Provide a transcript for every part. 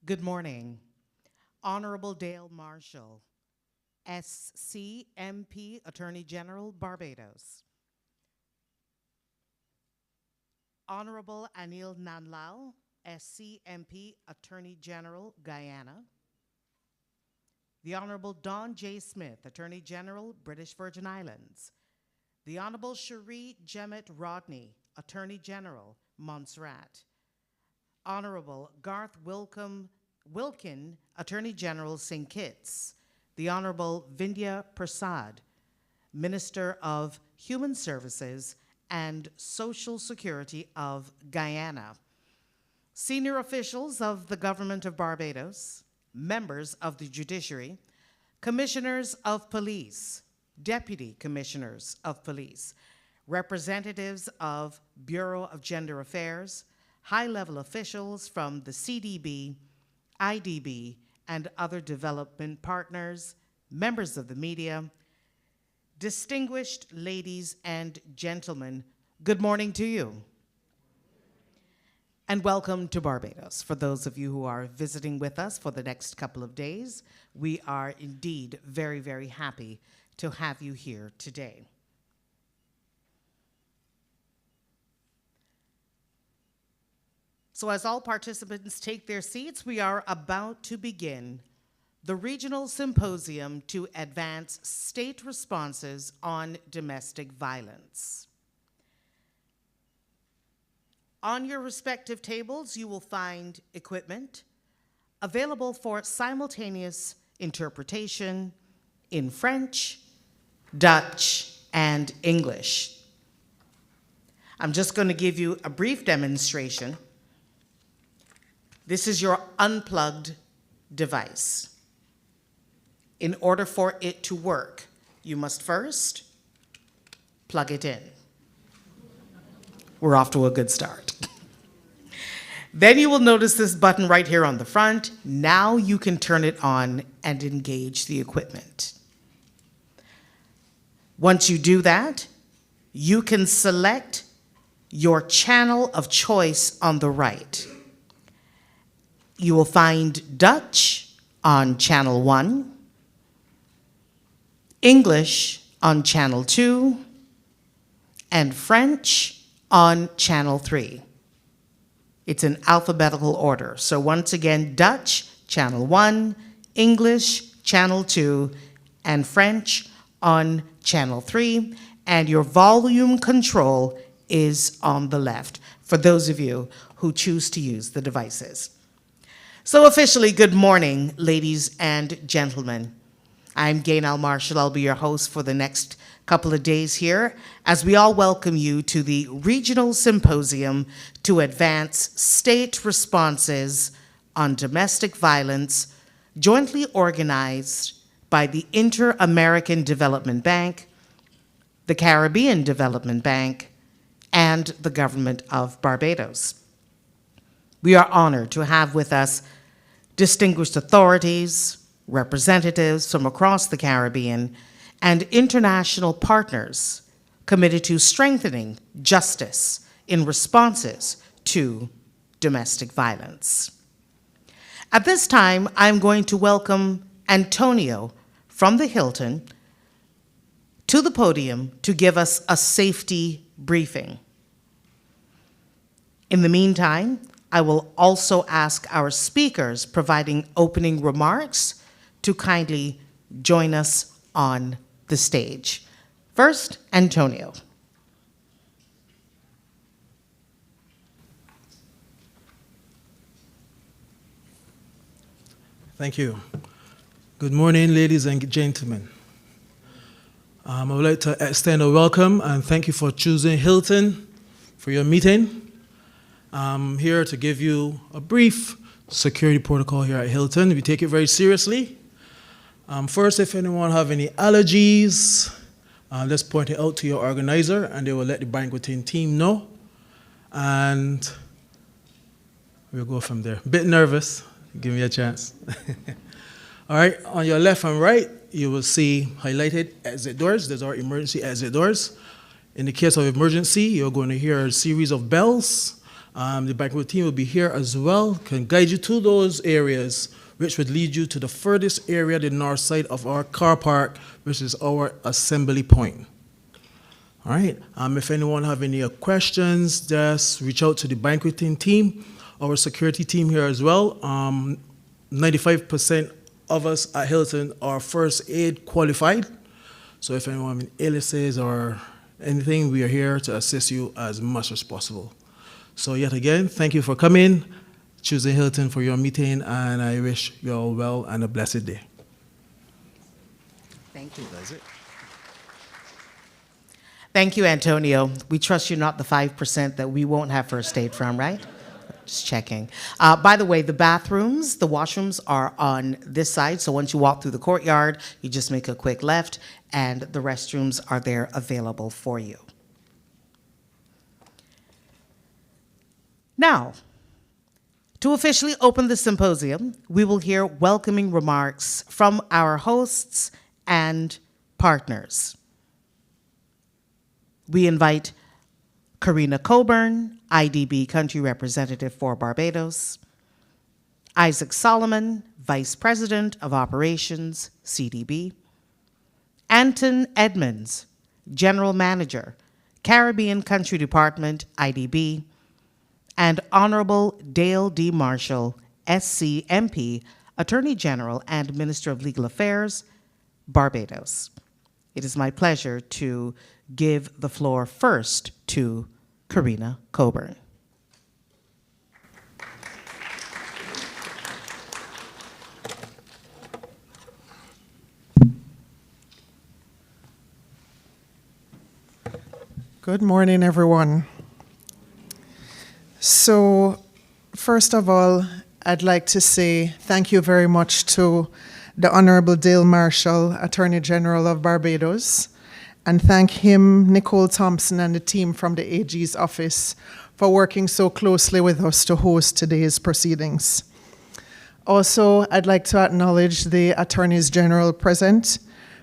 Good morning. Honorable Dale Marshall, SCMP, Attorney General, Barbados. Honorable Anil Nanlao, SCMP, Attorney General, Guyana. The Honorable Don J. Smith, Attorney General, British Virgin Islands. The Honorable Cherie Jemmett Rodney, Attorney General, Montserrat. Honorable Garth Wilkin, Attorney General, St. Kitts. The Honorable Vindhya Prasad, Minister of Human Services and Social Security of Guyana. Senior officials of the Government of Barbados, members of the Judiciary, Commissioners of Police, Deputy Commissioners of Police, representatives of Bureau of Gender Affairs, high-level officials from the CDB, IDB, and other development partners, members of the media, distinguished ladies and gentlemen, good morning to you. And welcome to Barbados. For those of you who are visiting with us for the next couple of days, we are indeed very, very happy to have you here today. So as all participants take their seats, we are about to begin the Regional Symposium to advance state responses on domestic violence. On your respective tables, you will find equipment available for simultaneous interpretation in French, Dutch, and English. I'm just going to give you a brief demonstration. This is your unplugged device. In order for it to work, you must first plug it in. We're off to a good start. Then you will notice this button right here on the front. Now you can turn it on and engage the equipment. Once you do that, you can select your channel of choice on the right. You will find Dutch on channel 1, English on channel 2, and French on channel 3. It's in alphabetical order. So once again, Dutch, channel 1, English, channel 2, and French on channel 3. And your volume control is on the left for those of you who choose to use the devices. So officially, good morning, ladies and gentlemen. I'm Gaynell Marshall. I'll be your host for the next couple of days here as we all welcome you to the Regional Symposium to advance state responses on domestic violence, jointly organized by the Inter-American Development Bank, the Caribbean Development Bank, and the Government of Barbados. We are honored to have with us distinguished authorities, representatives from across the Caribbean, and international partners committed to strengthening justice in responses to domestic violence. At this time, I'm going to welcome Antonio from the Hilton to the podium to give us a safety briefing. In the meantime, I will also ask our speakers providing opening remarks to kindly join us on the stage. First, Antonio. Thank you. Good morning, ladies and gentlemen. I would like to extend a welcome and thank you for choosing Hilton for your meeting. I'm here to give you a brief security protocol here at Hilton. We take it very seriously. First, if anyone have any allergies, let's point it out to your organizer and they will let the banqueting team know. And we'll go from there. Bit nervous, give me a chance. All right, on your left and right, you will see highlighted exit doors. Those are emergency exit doors. In the case of emergency, you're going to hear a series of bells. The banquet team will be here as well, can guide you to those areas, which would lead you to the furthest area, the north side of our car park, which is our assembly point. All right, if anyone have any questions, just reach out to the banqueting team, our security team here as well. 95% of us at Hilton are first aid qualified. So if anyone have illnesses or anything, we are here to assist you as much as possible. So yet again, thank you for coming, choosing Hilton for your meeting, and I wish you all well and a blessed day. Thank you. That's it. Thank you, Antonio. We trust you're not the 5% that we won't have first aid from, right? Just checking. By the way, the bathrooms, the washrooms are on this side. So once you walk through the courtyard, you just make a quick left, and the restrooms are there available for you. Now, to officially open the symposium, we will hear welcoming remarks from our hosts and partners. We invite Karina Coburn, IDB Country Representative for Barbados, Isaac Solomon, Vice President of Operations, CDB, Anton Edmonds, General Manager, Caribbean Country Department, IDB, and Honorable Dale D. Marshall, SC MP, Attorney General and Minister of Legal Affairs, Barbados. It is my pleasure to give the floor first to Karina Coburn. Good morning, everyone. So, first of all, I'd like to say thank you very much to the Honorable Dale Marshall, Attorney General of Barbados, and thank him, Nicole Thompson, and the team from the AG's office for working so closely with us to host today's proceedings. Also, I'd like to acknowledge the Attorneys General present,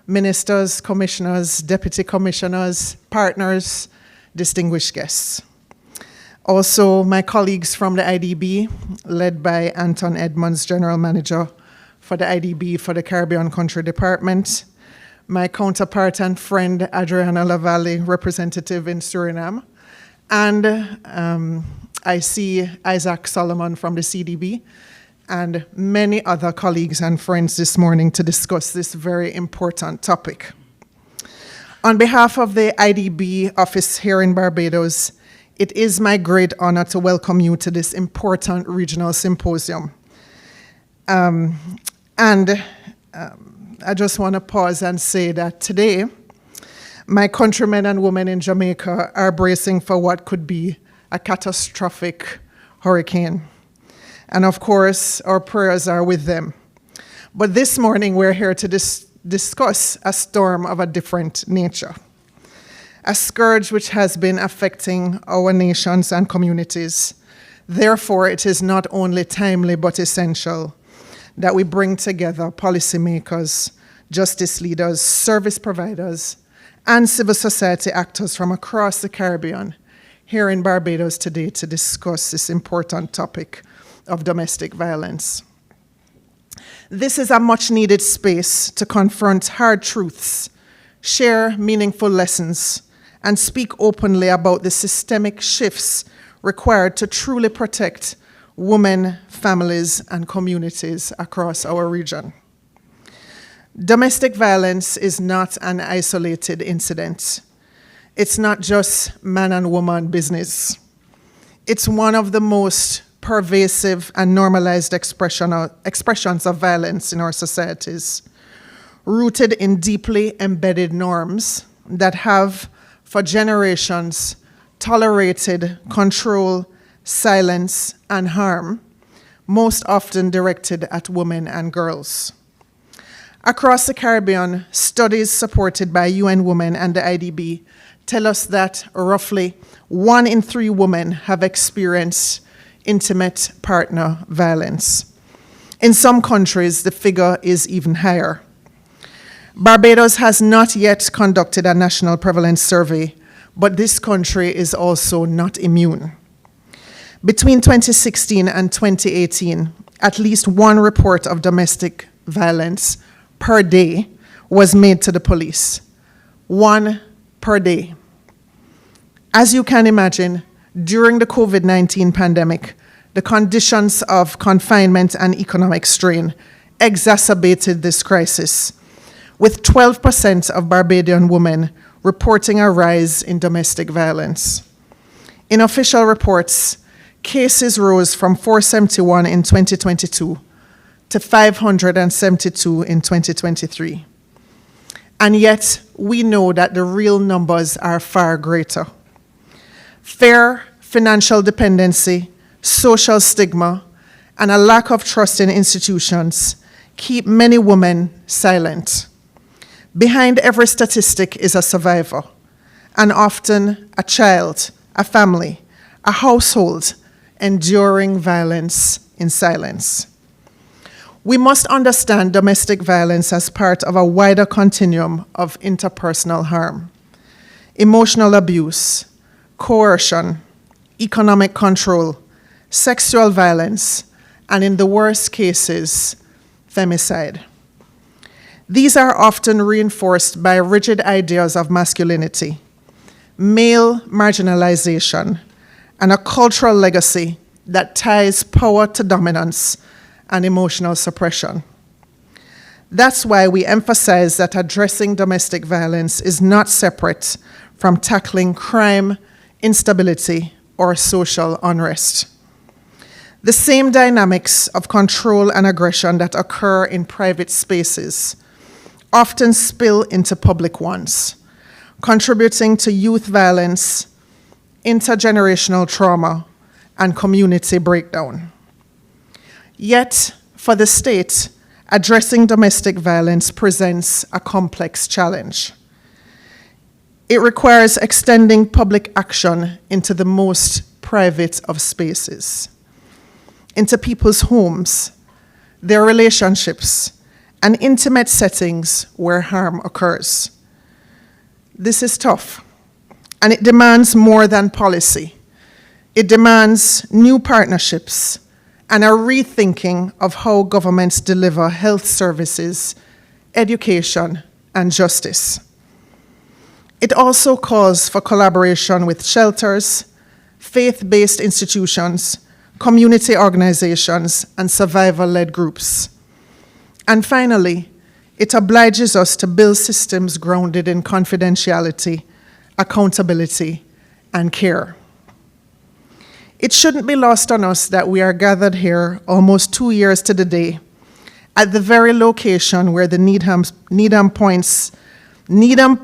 ministers, commissioners, deputy commissioners, partners, distinguished guests. Also, my colleagues from the IDB, led by Anton Edmonds, General Manager for the IDB for the Caribbean Country Department, my counterpart and friend, Adriana Lavalle, representative in Suriname, and I see Isaac Solomon from the CDB, and many other colleagues and friends this morning to discuss this very important topic. On behalf of the IDB office here in Barbados, it is my great honor to welcome you to this important regional symposium. I just want to pause and say that today, my countrymen and women in Jamaica are bracing for what could be a catastrophic hurricane. And of course, our prayers are with them. But this morning, we're here to discuss a storm of a different nature, a scourge which has been affecting our nations and communities. Therefore, it is not only timely but essential that we bring together policymakers, justice leaders, service providers, and civil society actors from across the Caribbean here in Barbados today to discuss this important topic of domestic violence. This is a much-needed space to confront hard truths, share meaningful lessons, and speak openly about the systemic shifts required to truly protect women, families, and communities across our region. Domestic violence is not an isolated incident. It's not just man and woman business. It's one of the most pervasive and normalized expressions of violence in our societies, rooted in deeply embedded norms that have, for generations, tolerated control, silence, and harm, most often directed at women and girls. Across the Caribbean, studies supported by UN Women and the IDB tell us that roughly 1 in 3 women have experienced intimate partner violence. In some countries, the figure is even higher. Barbados has not yet conducted a national prevalence survey, but this country is also not immune. Between 2016 and 2018, at least one report of domestic violence per day was made to the police. One per day. As you can imagine, during the COVID-19 pandemic, the conditions of confinement and economic strain exacerbated this crisis, with 12% of Barbadian women reporting a rise in domestic violence. In official reports, cases rose from 471 in 2022 to 572 in 2023. And yet, we know that the real numbers are far greater. Fear, financial dependency, social stigma, and a lack of trust in institutions keep many women silent. Behind every statistic is a survivor, and often a child, a family, a household enduring violence in silence. We must understand domestic violence as part of a wider continuum of interpersonal harm. Emotional abuse, coercion, economic control, sexual violence, and in the worst cases, femicide. These are often reinforced by rigid ideas of masculinity, male marginalization, and a cultural legacy that ties power to dominance and emotional suppression. That's why we emphasize that addressing domestic violence is not separate from tackling crime, instability, or social unrest. The same dynamics of control and aggression that occur in private spaces often spill into public ones, contributing to youth violence, intergenerational trauma, and community breakdown. Yet, for the state, addressing domestic violence presents a complex challenge. It requires extending public action into the most private of spaces, into people's homes, their relationships, and intimate settings where harm occurs. This is tough, and it demands more than policy. It demands new partnerships and a rethinking of how governments deliver health services, education, and justice. It also calls for collaboration with shelters, faith-based institutions, community organizations, and survivor-led groups. And finally, it obliges us to build systems grounded in confidentiality, accountability, and care. It shouldn't be lost on us that we are gathered here almost 2 years to the day at the very location where the Needham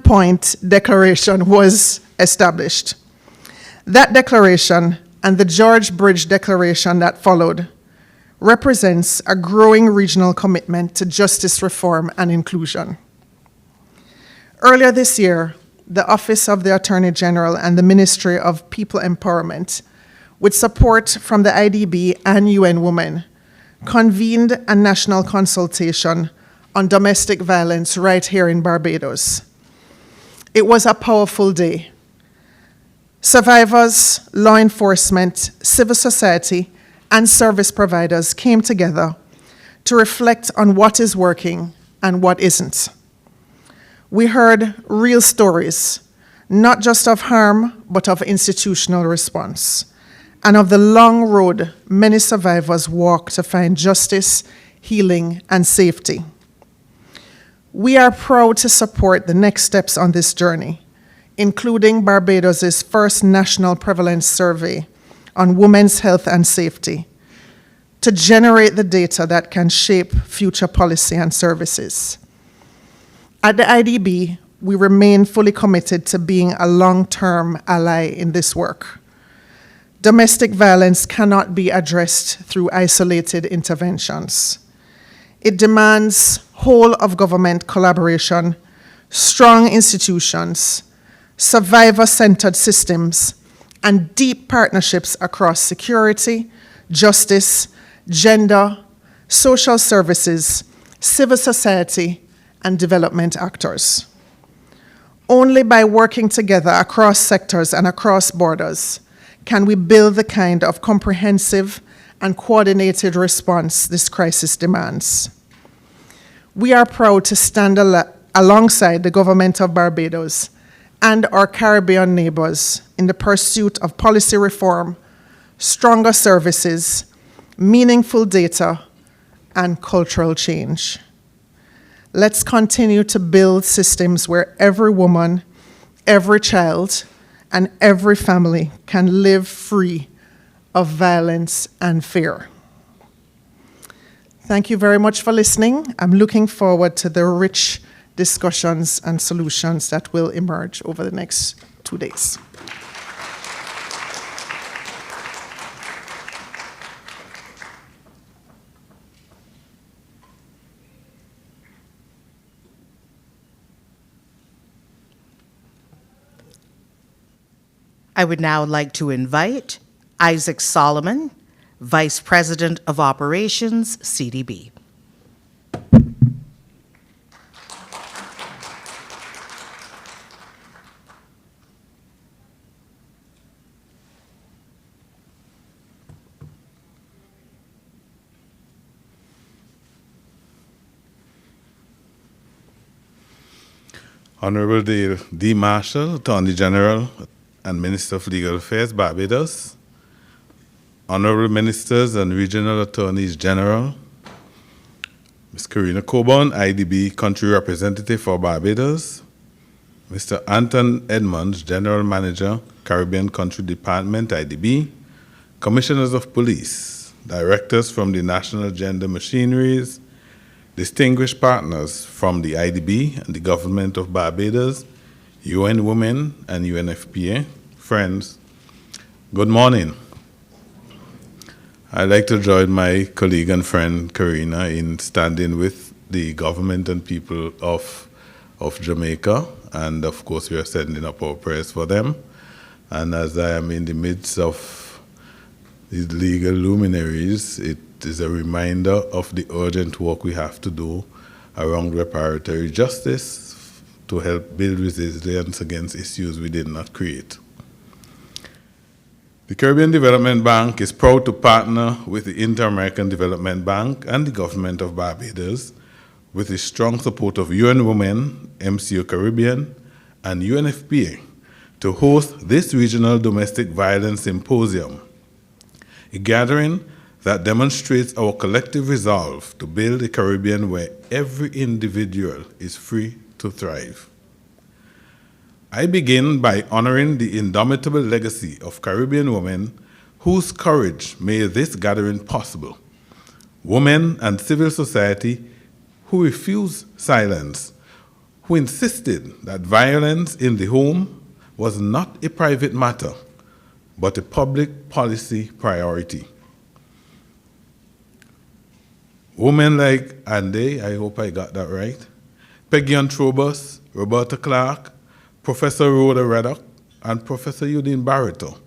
Point Declaration was established. That declaration and the George Bridge Declaration that followed represents a growing regional commitment to justice reform and inclusion. Earlier this year, the Office of the Attorney General and the Ministry of People Empowerment, with support from the IDB and UN Women, convened a national consultation on domestic violence right here in Barbados. It was a powerful day. Survivors, law enforcement, civil society, and service providers came together to reflect on what is working and what isn't. We heard real stories, not just of harm, but of institutional response, and of the long road many survivors walk to find justice, healing, and safety. We are proud to support the next steps on this journey, including Barbados' first national prevalence survey on women's health and safety, to generate the data that can shape future policy and services. At the IDB, we remain fully committed to being a long-term ally in this work. Domestic violence cannot be addressed through isolated interventions. It demands whole-of-government collaboration, strong institutions, survivor-centered systems, and deep partnerships across security, justice, gender, social services, civil society, and development actors. Only by working together across sectors and across borders can we build the kind of comprehensive and coordinated response this crisis demands. We are proud to stand alongside the government of Barbados and our Caribbean neighbors in the pursuit of policy reform, stronger services, meaningful data, and cultural change. Let's continue to build systems where every woman, every child, and every family can live free of violence and fear. Thank you very much for listening. I'm looking forward to the rich discussions and solutions that will emerge over the next 2 days. I would now like to invite Isaac Solomon, Vice President of Operations, CDB. Honorable D. Marshall, Attorney General and Minister of Legal Affairs, Barbados, Honorable Ministers and Regional Attorneys General, Ms. Karina Coburn, IDB Country Representative for Barbados, Mr. Anton Edmonds, General Manager, Caribbean Country Department, IDB, Commissioners of Police, Directors from the National Gender Machineries, distinguished partners from the IDB and the Government of Barbados, UN Women and UNFPA, friends, good morning. I'd like to join my colleague and friend Karina in standing with the government and people of Jamaica, and of course we are sending up our prayers for them. And as I am in the midst of these legal luminaries, it is a reminder of the urgent work we have to do around reparatory justice to help build resilience against issues we did not create. The Caribbean Development Bank is proud to partner with the Inter-American Development Bank and the government of Barbados with the strong support of UN Women, MCO Caribbean, and UNFPA to host this regional domestic violence symposium, a gathering that demonstrates our collective resolve to build a Caribbean where every individual is free to thrive. I begin by honoring the indomitable legacy of Caribbean women whose courage made this gathering possible. Women and civil society who refused silence, who insisted that violence in the home was not a private matter, but a public policy priority. Women like Ande, I hope I got that right, Peggy Antrobus, Roberta Clark, Professor Rhoda Reddock, and Professor Eugene Barreto,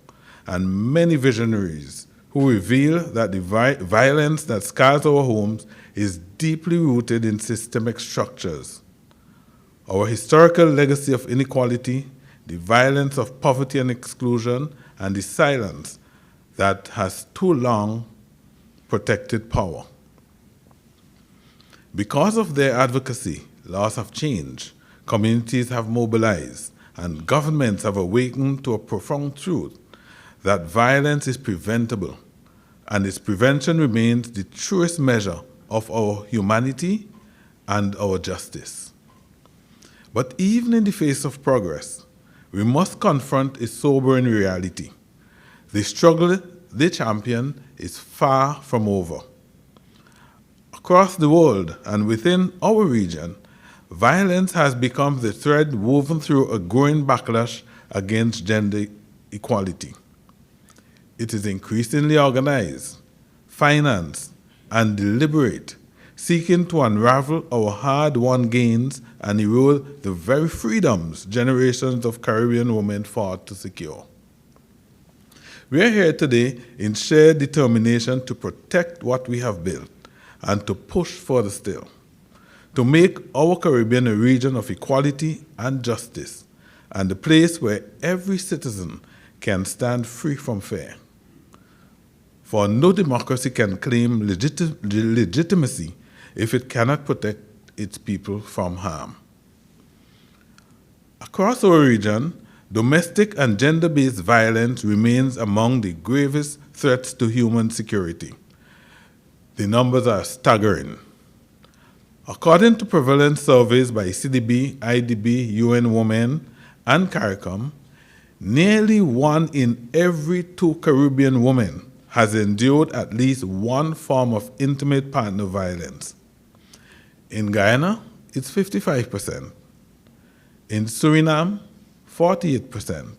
and many visionaries who reveal that the violence that scars our homes is deeply rooted in systemic structures. Our historical legacy of inequality, the violence of poverty and exclusion, and the silence that has too long protected power. Because of their advocacy, laws have changed, communities have mobilized, and governments have awakened to a profound truth that violence is preventable, and its prevention remains the truest measure of our humanity and our justice. But even in the face of progress, we must confront a sobering reality. The struggle they champion is far from over. Across the world and within our region, violence has become the thread woven through a growing backlash against gender equality. It is increasingly organized, financed, and deliberate, seeking to unravel our hard-won gains and erode the very freedoms generations of Caribbean women fought to secure. We are here today in shared determination to protect what we have built and to push further still, to make our Caribbean a region of equality and justice, and a place where every citizen can stand free from fear. For no democracy can claim legitimacy if it cannot protect its people from harm. Across our region, domestic and gender-based violence remains among the gravest threats to human security. The numbers are staggering. According to prevalence surveys by CDB, IDB, UN Women, and CARICOM, nearly 1 in every 2 Caribbean women has endured at least one form of intimate partner violence. In Guyana, it's 55%. In Suriname, 48%.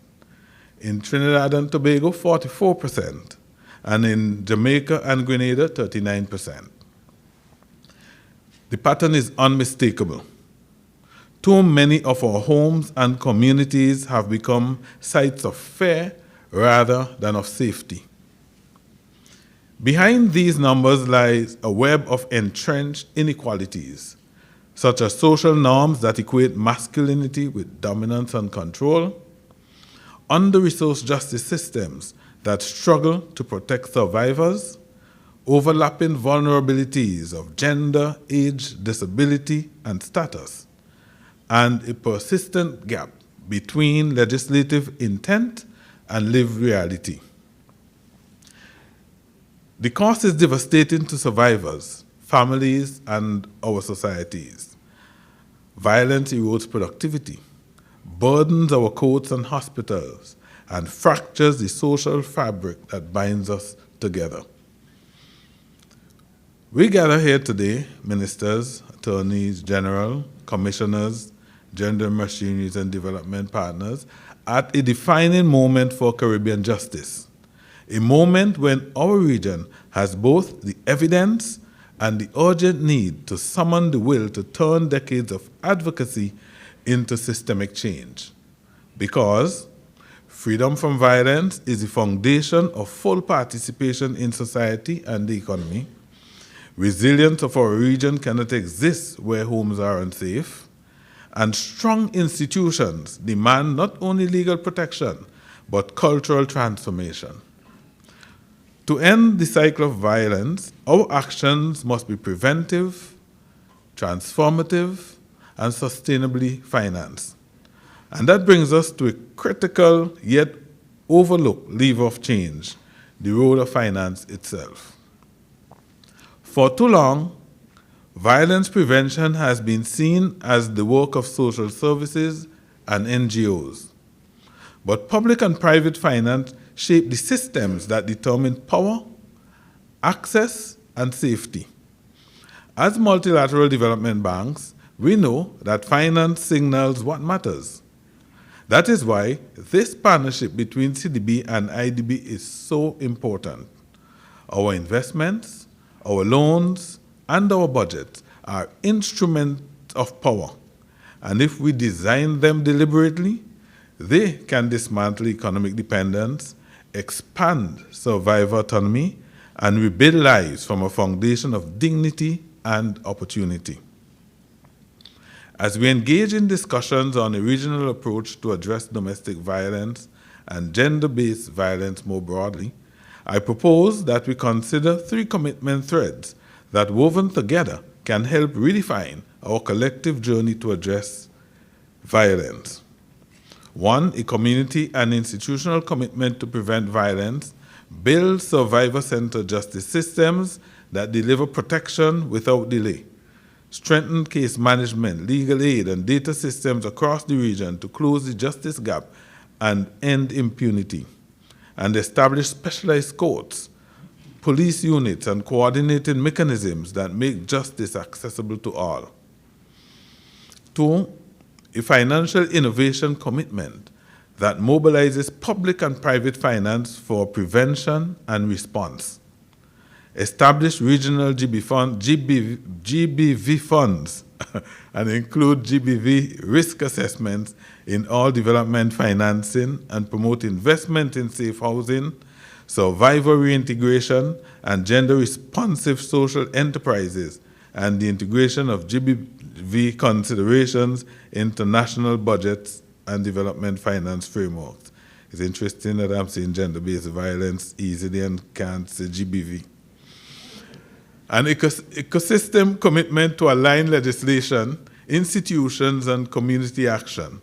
In Trinidad and Tobago, 44%. And in Jamaica and Grenada, 39%. The pattern is unmistakable. Too many of our homes and communities have become sites of fear rather than of safety. Behind these numbers lies a web of entrenched inequalities, such as social norms that equate masculinity with dominance and control, under-resourced justice systems that struggle to protect survivors, overlapping vulnerabilities of gender, age, disability, and status, and a persistent gap between legislative intent and lived reality. The cost is devastating to survivors, families, and our societies. Violence erodes productivity, burdens our courts and hospitals, and fractures the social fabric that binds us together. We gather here today, ministers, attorneys general, commissioners, gender machineries and development partners, at a defining moment for Caribbean justice, a moment when our region has both the evidence and the urgent need to summon the will to turn decades of advocacy into systemic change. Because freedom from violence is the foundation of full participation in society and the economy. Resilience of our region cannot exist where homes are unsafe. And strong institutions demand not only legal protection, but cultural transformation. To end the cycle of violence, our actions must be preventive, transformative, and sustainably financed. And that brings us to a critical yet overlooked lever of change, the role of finance itself. For too long, violence prevention has been seen as the work of social services and NGOs. But public and private finance shape the systems that determine power, access, and safety. As multilateral development banks, we know that finance signals what matters. That is why this partnership between CDB and IDB is so important. Our investments, our loans, and our budgets are instruments of power. And if we design them deliberately, they can dismantle economic dependence, expand survivor autonomy, and rebuild lives from a foundation of dignity and opportunity. As we engage in discussions on a regional approach to address domestic violence and gender-based violence more broadly, I propose that we consider 3 commitment threads that, woven together, can help redefine our collective journey to address violence. 1, a community and institutional commitment to prevent violence, build survivor-centered justice systems that deliver protection without delay, strengthen case management, legal aid, and data systems across the region to close the justice gap and end impunity, and establish specialized courts, police units, and coordinated mechanisms that make justice accessible to all. 2, a financial innovation commitment that mobilizes public and private finance for prevention and response. Establish regional GBV funds and include GBV risk assessments in all development financing and promote investment in safe housing, survivor reintegration, and gender-responsive social enterprises, and the integration of GBV considerations into national budgets and development finance frameworks. It's interesting that I'm saying gender-based violence easily and can't say GBV. An ecosystem commitment to align legislation, institutions, and community action.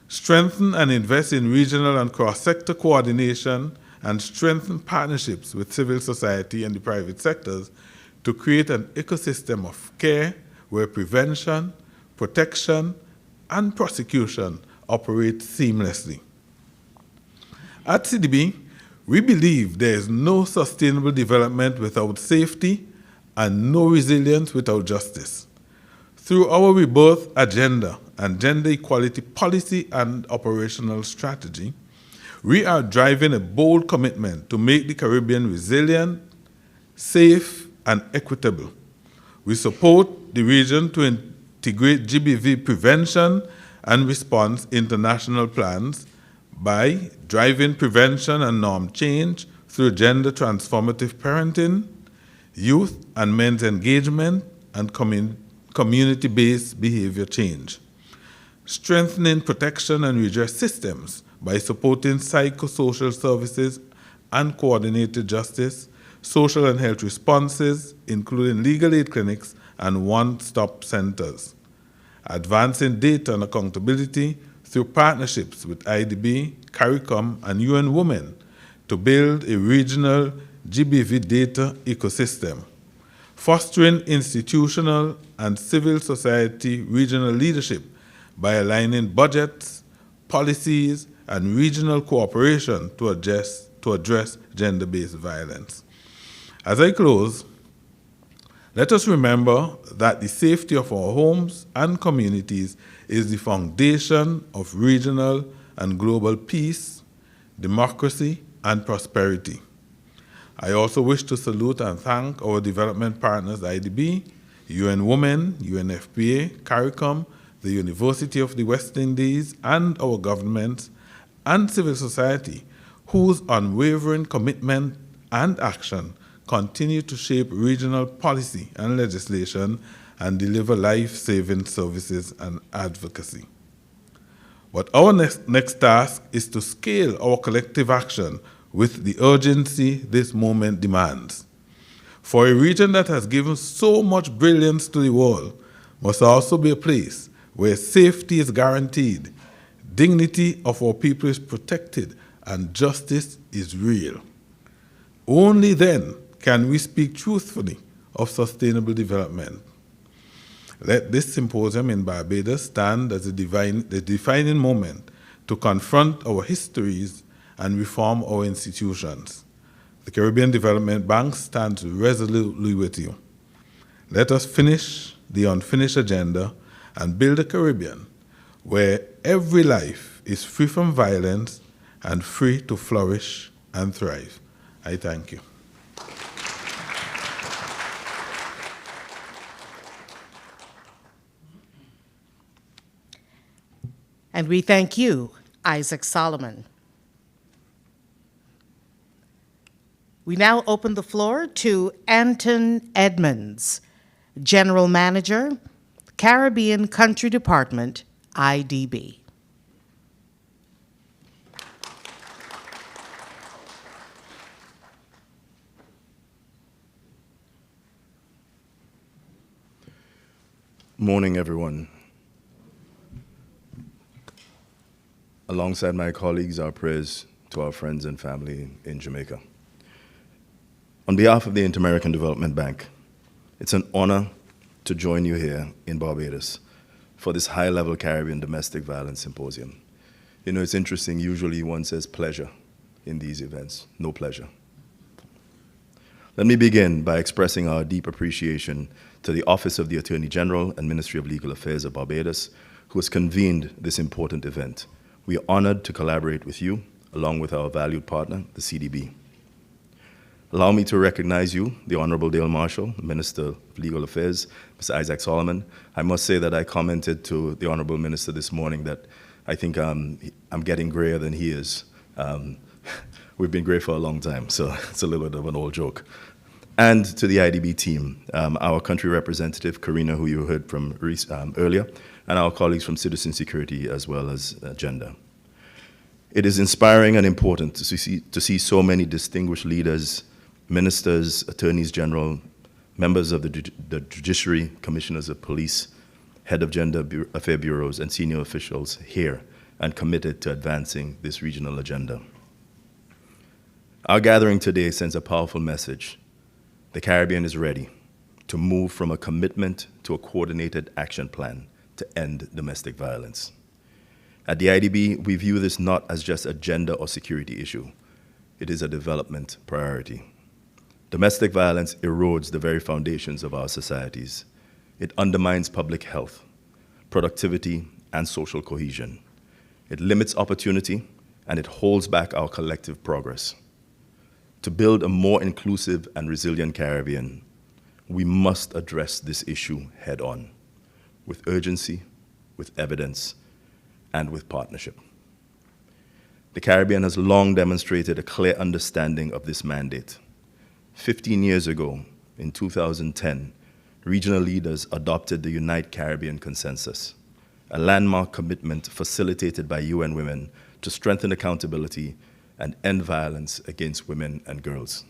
Strengthen and invest in regional and cross-sector coordination and strengthen partnerships with civil society and the private sectors to create an ecosystem of care where prevention, protection, and prosecution operate seamlessly. At CDB, we believe there is no sustainable development without safety and no resilience without justice. Through our rebirth agenda and gender equality policy and operational strategy, we are driving a bold commitment to make the Caribbean resilient, safe, and equitable. We support the region to integrate GBV prevention and response international plans by driving prevention and norm change through gender transformative parenting, youth and men's engagement, and community-based behavior change. Strengthening protection and redress systems by supporting psychosocial services and coordinated justice, social and health responses, including legal aid clinics and one-stop centers. Advancing data and accountability through partnerships with IDB, CARICOM, and UN Women to build a regional GBV data ecosystem. Fostering institutional and civil society regional leadership by aligning budgets, policies, and regional cooperation to address gender-based violence. As I close, let us remember that the safety of our homes and communities is the foundation of regional and global peace, democracy, and prosperity. I also wish to salute and thank our development partners, IDB, UN Women, UNFPA, CARICOM, the University of the West Indies, and our governments and civil society, whose unwavering commitment and action continue to shape regional policy and legislation and deliver life-saving services and advocacy. But our next task is to scale our collective action with the urgency this moment demands. For a region that has given so much brilliance to the world must also be a place where safety is guaranteed, dignity of our people is protected, and justice is real. Only then can we speak truthfully of sustainable development. Let this symposium in Barbados stand as a defining moment to confront our histories and reform our institutions. The Caribbean Development Bank stands resolutely with you. Let us finish the unfinished agenda and build a Caribbean where every life is free from violence and free to flourish and thrive. I thank you. And we thank you, Isaac Solomon. We now open the floor to Anton Edmonds, General Manager, Caribbean Country Department, IDB. Morning, everyone. Alongside my colleagues, our prayers to our friends and family in Jamaica. On behalf of the Inter-American Development Bank, it's an honor to join you here in Barbados for this high-level Caribbean Domestic Violence Symposium. You know, it's interesting, usually one says pleasure in these events. No pleasure. Let me begin by expressing our deep appreciation to the Office of the Attorney General and Ministry of Legal Affairs of Barbados, who has convened this important event. We are honored to collaborate with you, along with our valued partner, the CDB. Allow me to recognize you, the Honorable Dale Marshall, Minister of Legal Affairs, Mr. Isaac Solomon. I must say that I commented to the Honorable Minister this morning that I think I'm getting grayer than he is. We've been gray for a long time, so it's a little bit of an old joke. And to the IDB team, our country representative, Karina, who you heard from earlier, and our colleagues from Citizen Security as well as Gender. It is inspiring and important to see so many distinguished leaders, ministers, attorneys general, members of the judiciary, commissioners of police, head of gender affair bureaus, and senior officials here and committed to advancing this regional agenda. Our gathering today sends a powerful message. The Caribbean is ready to move from a commitment to a coordinated action plan to end domestic violence. At the IDB, we view this not as just a gender or security issue. It is a development priority. Domestic violence erodes the very foundations of our societies. It undermines public health, productivity, and social cohesion. It limits opportunity, and it holds back our collective progress. To build a more inclusive and resilient Caribbean, we must address this issue head-on, with urgency, with evidence, and with partnership. The Caribbean has long demonstrated a clear understanding of this mandate. 15 years ago, in 2010, regional leaders adopted the Unite Caribbean Consensus, a landmark commitment facilitated by UN Women to strengthen accountability and end violence against women and girls.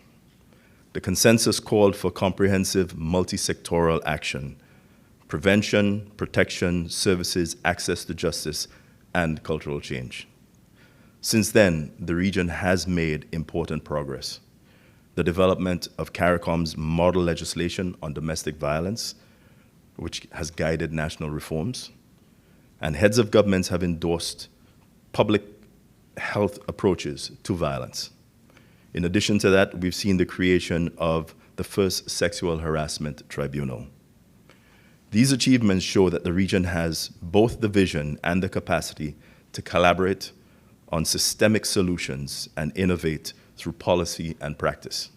The consensus called for comprehensive multi-sectoral action, prevention, protection, services, access to justice, and cultural change. Since then, the region has made important progress. The development of CARICOM's model legislation on domestic violence, which has guided national reforms, and heads of governments have endorsed public health approaches to violence. In addition to that, we've seen the creation of the first sexual harassment tribunal. These achievements show that the region has both the vision and the capacity to collaborate on systemic solutions and innovate through policy and practice.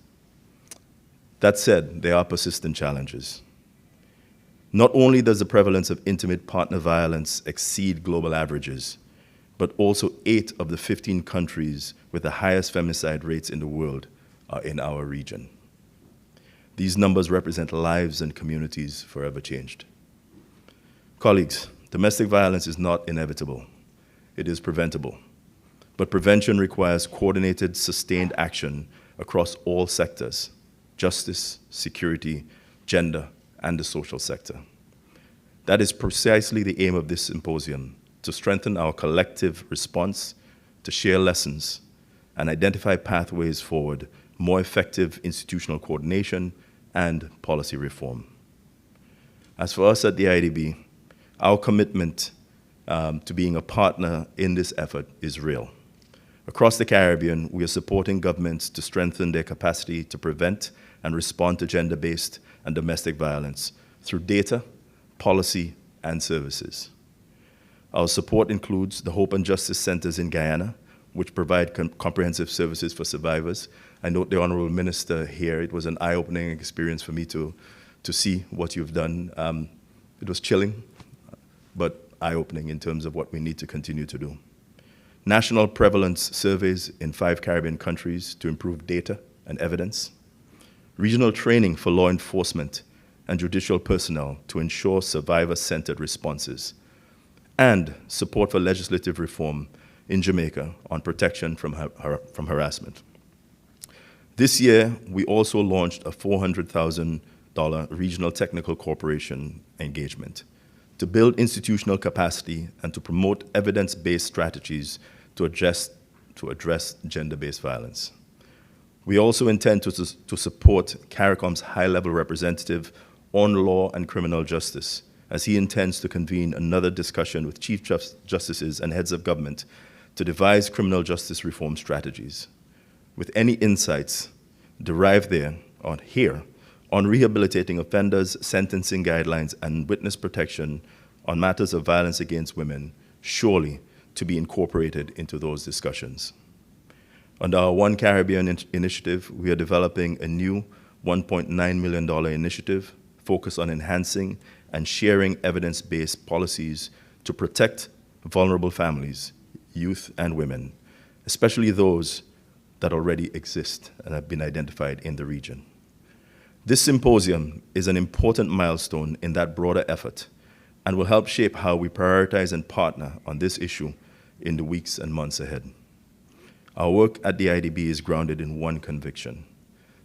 That said, there are persistent challenges. Not only does the prevalence of intimate partner violence exceed global averages, but also 8 of the 15 countries with the highest femicide rates in the world are in our region. These numbers represent lives and communities forever changed. Colleagues, domestic violence is not inevitable. It is preventable. But prevention requires coordinated, sustained action across all sectors: justice, security, gender, and the social sector. That is precisely the aim of this symposium, to strengthen our collective response, to share lessons, and identify pathways forward, more effective institutional coordination, and policy reform. As for us at the IDB, our commitment to being a partner in this effort is real. Across the Caribbean, we are supporting governments to strengthen their capacity to prevent and respond to gender-based and domestic violence through data, policy, and services. Our support includes the Hope and Justice Centers in Guyana, which provide comprehensive services for survivors. I note the Honorable Minister here. It was an eye-opening experience for me to see what you've done. It was chilling, but eye-opening in terms of what we need to continue to do. National prevalence surveys in 5 Caribbean countries to improve data and evidence. Regional training for law enforcement and judicial personnel to ensure survivor-centered responses. And support for legislative reform in Jamaica on protection from harassment. This year, we also launched a $400,000 regional technical cooperation engagement to build institutional capacity and to promote evidence-based strategies to address gender-based violence. We also intend to support CARICOM's high-level representative on law and criminal justice, as he intends to convene another discussion with Chief Justices and heads of government to devise criminal justice reform strategies, with any insights derived here on rehabilitating offenders, sentencing guidelines, and witness protection on matters of violence against women, surely to be incorporated into those discussions. Under our One Caribbean initiative, we are developing a new $1.9 million initiative focused on enhancing and sharing evidence-based policies to protect vulnerable families, youth, and women, especially those that already exist and have been identified in the region. This symposium is an important milestone in that broader effort and will help shape how we prioritize and partner on this issue in the weeks and months ahead. Our work at the IDB is grounded in one conviction: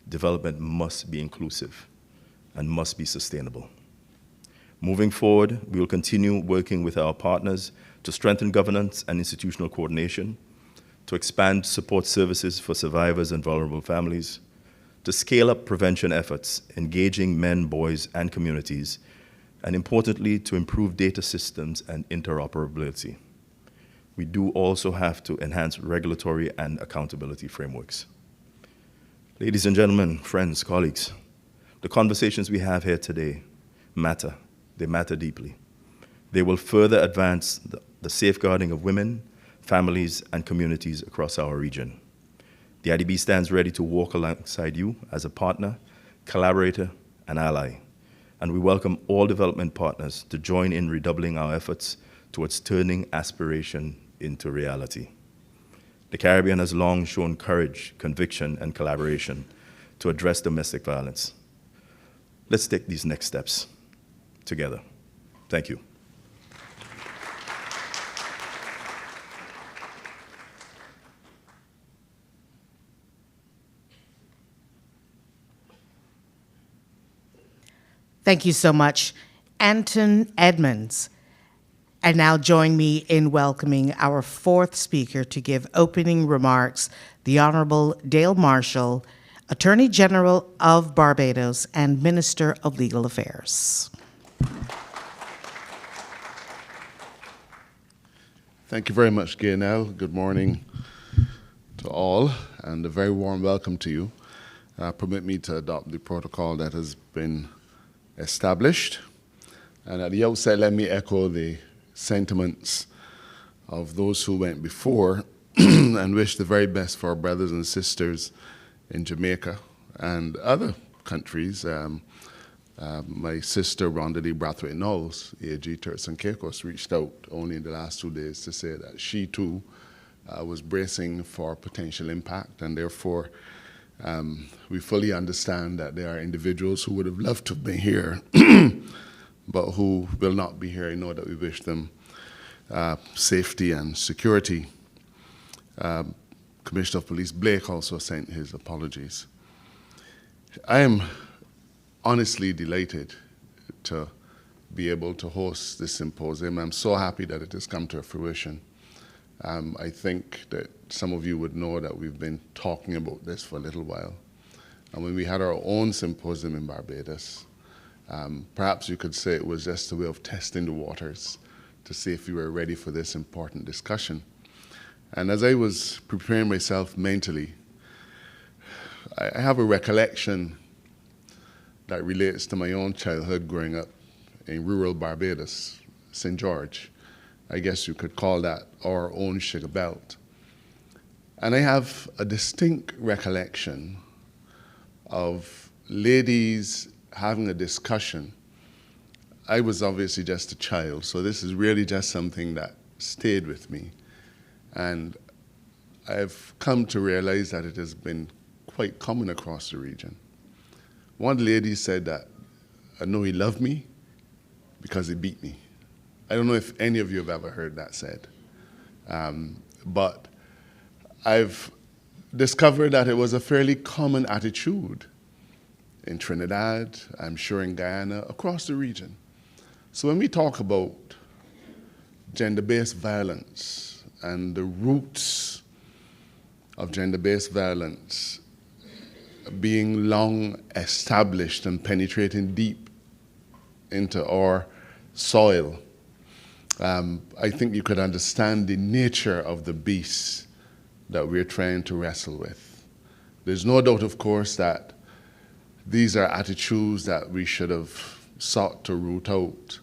development must be inclusive and must be sustainable. Moving forward, we will continue working with our partners to strengthen governance and institutional coordination, to expand support services for survivors and vulnerable families, to scale up prevention efforts, engaging men, boys, and communities, and importantly, to improve data systems and interoperability. We do also have to enhance regulatory and accountability frameworks. Ladies and gentlemen, friends, colleagues, the conversations we have here today matter. They matter deeply. They will further advance the safeguarding of women, families, and communities across our region. The IDB stands ready to walk alongside you as a partner, collaborator, and ally, and we welcome all development partners to join in redoubling our efforts towards turning aspiration into reality. The Caribbean has long shown courage, conviction, and collaboration to address domestic violence. Let's take these next steps together. Thank you. Thank you so much, Anton Edmonds. And now join me in welcoming our fourth speaker to give opening remarks, the Honorable Dale Marshall, Attorney General of Barbados and Minister of Legal Affairs. Thank you very much, Gaynell. Good morning to all, and a very warm welcome to you. Permit me to adopt the protocol that has been established. And at the outset, let me echo the sentiments of those who went before and wish the very best for our brothers and sisters in Jamaica and other countries. My sister, Rhonda Lee Brathwaite Knowles, AG Turks and Caicos, reached out only in the last 2 days to say that she too was bracing for potential impact, and therefore we fully understand that there are individuals who would have loved to have been here but who will not be here. I know that we wish them safety and security. Commissioner of Police Blake also sent his apologies. I am honestly delighted to be able to host this symposium. I'm so happy that it has come to fruition. I think that some of you would know that we've been talking about this for a little while. And when we had our own symposium in Barbados, perhaps you could say it was just a way of testing the waters to see if we were ready for this important discussion. And as I was preparing myself mentally, I have a recollection that relates to my own childhood growing up in rural Barbados, St. George. I guess you could call that our own sugar belt. And I have a distinct recollection of ladies having a discussion. I was obviously just a child, so this is really just something that stayed with me. And I've come to realize that it has been quite common across the region. One lady said that, I know he loved me because he beat me. I don't know if any of you have ever heard that said. But I've discovered that it was a fairly common attitude in Trinidad, I'm sure in Guyana, across the region. So when we talk about gender-based violence and the roots of gender-based violence being long established and penetrating deep into our soil, I think you could understand the nature of the beast that we're trying to wrestle with. There's no doubt, of course, that these are attitudes that we should have sought to root out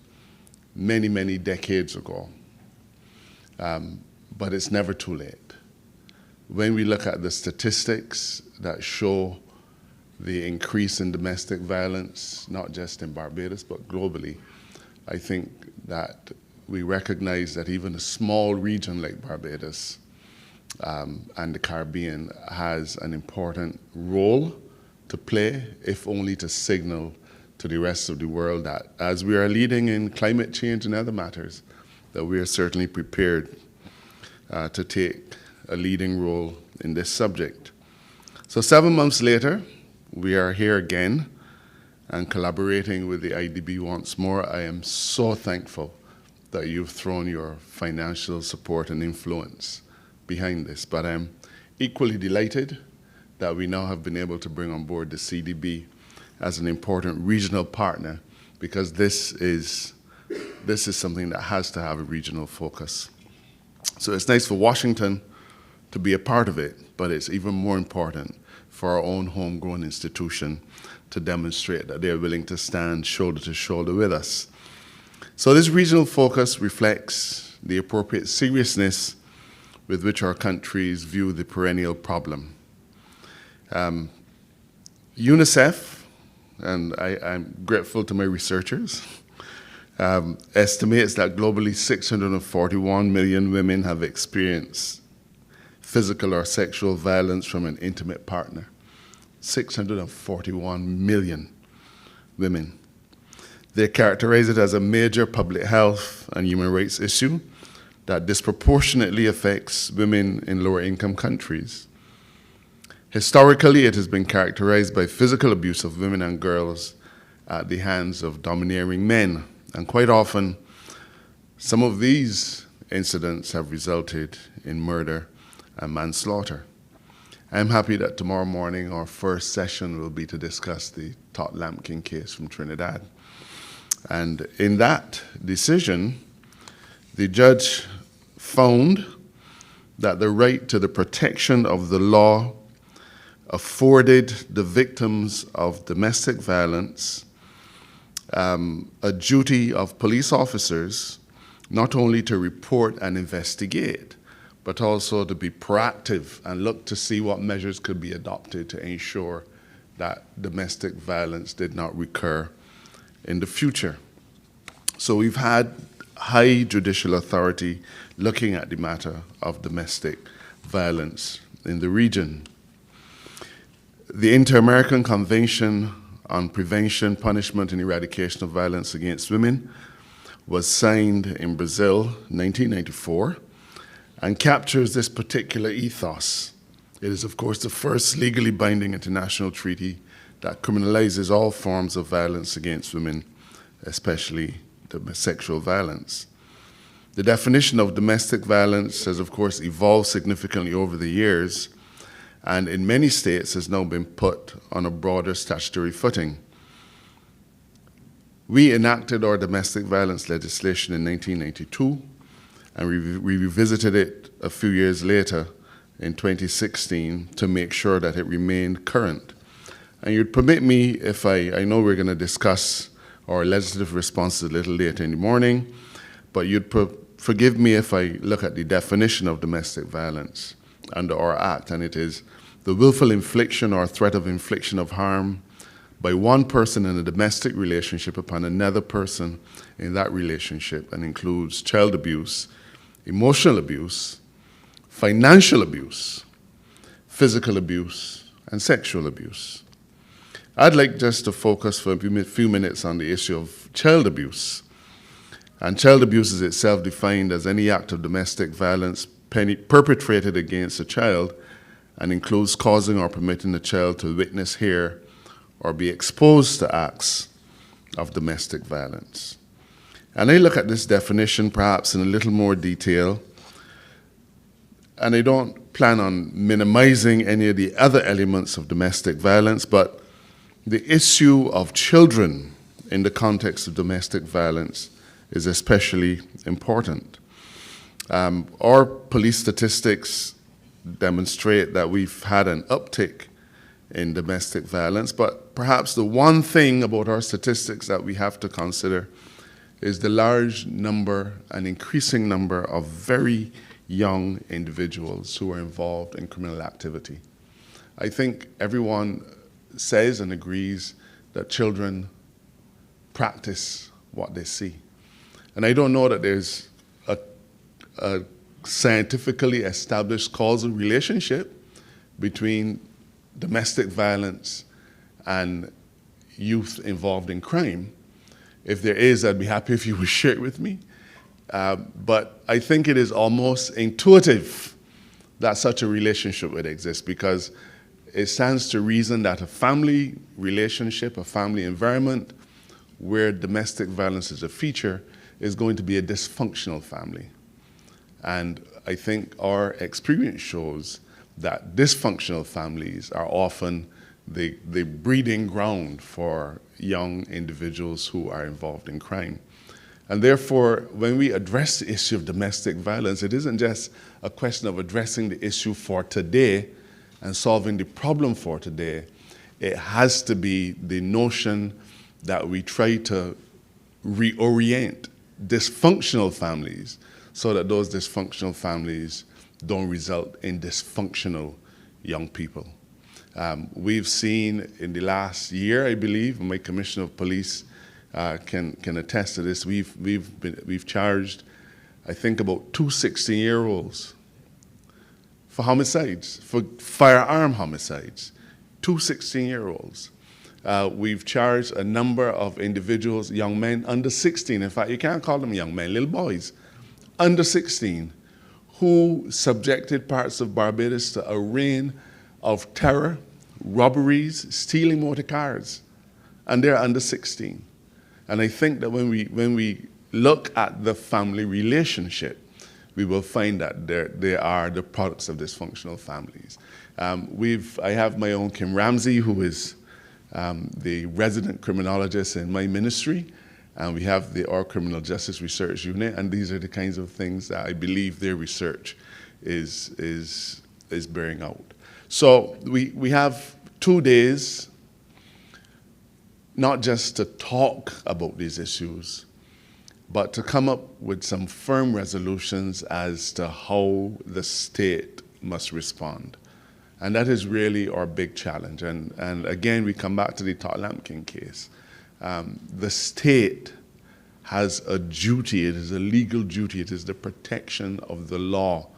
many, many decades ago. But it's never too late. When we look at the statistics that show the increase in domestic violence, not just in Barbados, but globally, I think that we recognize that even a small region like Barbados and the Caribbean has an important role to play, if only to signal to the rest of the world that as we are leading in climate change and other matters, that we are certainly prepared to take a leading role in this subject. So 7 months later, we are here again and collaborating with the IDB once more. I am so thankful that you've thrown your financial support and influence behind this, but I'm equally delighted that we now have been able to bring on board the CDB as an important regional partner, because this is something that has to have a regional focus. So it's nice for Washington to be a part of it, but it's even more important for our own homegrown institution to demonstrate that they're willing to stand shoulder to shoulder with us. So this regional focus reflects the appropriate seriousness with which our countries view the perennial problem. UNICEF, and I'm grateful to my researchers, estimates that globally 641 million women have experienced physical or sexual violence from an intimate partner. 641 million women. They characterize it as a major public health and human rights issue that disproportionately affects women in lower income countries. Historically, it has been characterized by physical abuse of women and girls at the hands of domineering men. And quite often, some of these incidents have resulted in murder and manslaughter. I'm happy that tomorrow morning our first session will be to discuss the Todd Lampkin case from Trinidad. And in that decision, the judge found that the right to the protection of the law afforded the victims of domestic violence a duty of police officers not only to report and investigate, but also to be proactive and look to see what measures could be adopted to ensure that domestic violence did not recur in the future. So we've had high judicial authority looking at the matter of domestic violence in the region. The Inter-American Convention on Prevention, Punishment, and Eradication of Violence Against Women was signed in Brazil in 1994 and captures this particular ethos. It is, of course, the first legally binding international treaty that criminalizes all forms of violence against women, especially sexual violence. The definition of domestic violence has, of course, evolved significantly over the years, and in many states has now been put on a broader statutory footing. We enacted our domestic violence legislation in 1992, and we revisited it a few years later in 2016 to make sure that it remained current. And you'd permit me, if I know we're going to discuss our legislative responses a little later in the morning, but you'd forgive me if I look at the definition of domestic violence under our Act, and it is the willful infliction or threat of infliction of harm by one person in a domestic relationship upon another person in that relationship, and includes child abuse, emotional abuse, financial abuse, physical abuse, and sexual abuse. I'd like just to focus for a few minutes on the issue of child abuse. And child abuse is itself defined as any act of domestic violence perpetrated against a child and includes causing or permitting the child to witness, hear, or be exposed to acts of domestic violence. And I look at this definition perhaps in a little more detail, and I don't plan on minimizing any of the other elements of domestic violence, but the issue of children in the context of domestic violence is especially important. Our police statistics demonstrate that we've had an uptick in domestic violence, but perhaps the one thing about our statistics that we have to consider is the large number, an increasing number of very young individuals who are involved in criminal activity. I think everyone says and agrees that children practice what they see. And I don't know that there's a scientifically established causal relationship between domestic violence and youth involved in crime. If there is, I'd be happy if you would share it with me. But I think it is almost intuitive that such a relationship would exist, because it stands to reason that a family relationship, a family environment where domestic violence is a feature is going to be a dysfunctional family. And I think our experience shows that dysfunctional families are often the breeding ground for young individuals who are involved in crime. And therefore, when we address the issue of domestic violence, it isn't just a question of addressing the issue for today and solving the problem for today. It has to be the notion that we try to reorient dysfunctional families so that those dysfunctional families don't result in dysfunctional young people. We've seen in the last year, I believe, my Commissioner of Police can attest to this. We've charged, I think, about 2 16-year-olds for homicides, for firearm homicides. 2 16-year-olds. We've charged a number of individuals, young men under 16. In fact, you can't call them young men, little boys, under 16, who subjected parts of Barbados to a reign of terror, robberies, stealing motor cars, and they're under 16. And I think that when we look at the family relationship, we will find that they are the products of dysfunctional families. I have my own Kim Ramsey, who is the resident criminologist in my ministry, and we have our Criminal Justice Research Unit, and these are the kinds of things that I believe their research is bearing out. So we have 2 days, not just to talk about these issues, but to come up with some firm resolutions as to how the state must respond. And that is really our big challenge. And again, we come back to the Todd Lampkin case. The state has a duty, it is a legal duty, it is the protection of the law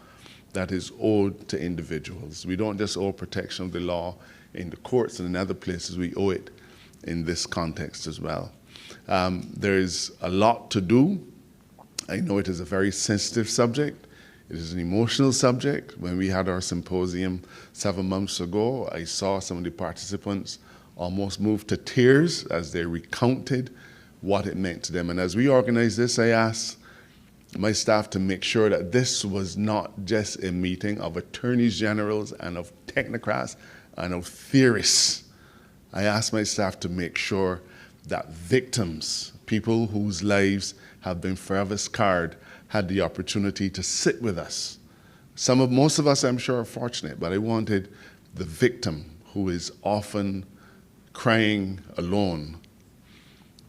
that is owed to individuals. We don't just owe protection of the law in the courts and in other places, we owe it in this context as well. There is a lot to do. I know it is a very sensitive subject. It is an emotional subject. When we had our symposium 7 months ago, I saw some of the participants almost moved to tears as they recounted what it meant to them. And as we organized this, I asked my staff to make sure that this was not just a meeting of attorneys generals and of technocrats and of theorists. I asked my staff to make sure that victims, people whose lives have been forever scarred, had the opportunity to sit with us. Most of us, I'm sure, are fortunate, but I wanted the victim, who is often crying alone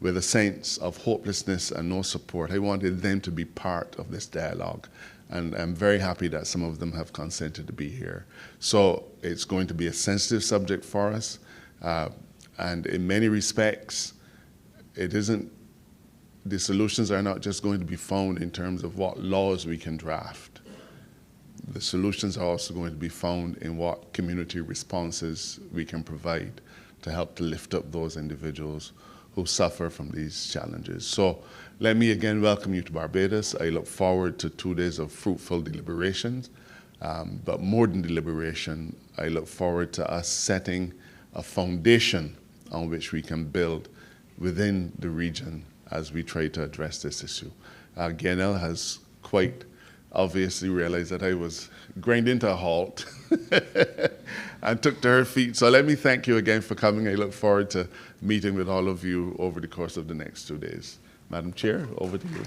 with a sense of hopelessness and no support, I wanted them to be part of this dialogue. And I'm very happy that some of them have consented to be here. So it's going to be a sensitive subject for us. And in many respects, the solutions are not just going to be found in terms of what laws we can draft. The solutions are also going to be found in what community responses we can provide to help to lift up those individuals who suffer from these challenges. So let me again welcome you to Barbados. I look forward to 2 days of fruitful deliberations. But more than deliberation, I look forward to us setting a foundation on which we can build within the region as we try to address this issue. Gaynell has quite obviously realized that I was grinding to a halt and took to her feet. So let me thank you again for coming. I look forward to meeting with all of you over the course of the next 2 days. Madam Chair, over to you.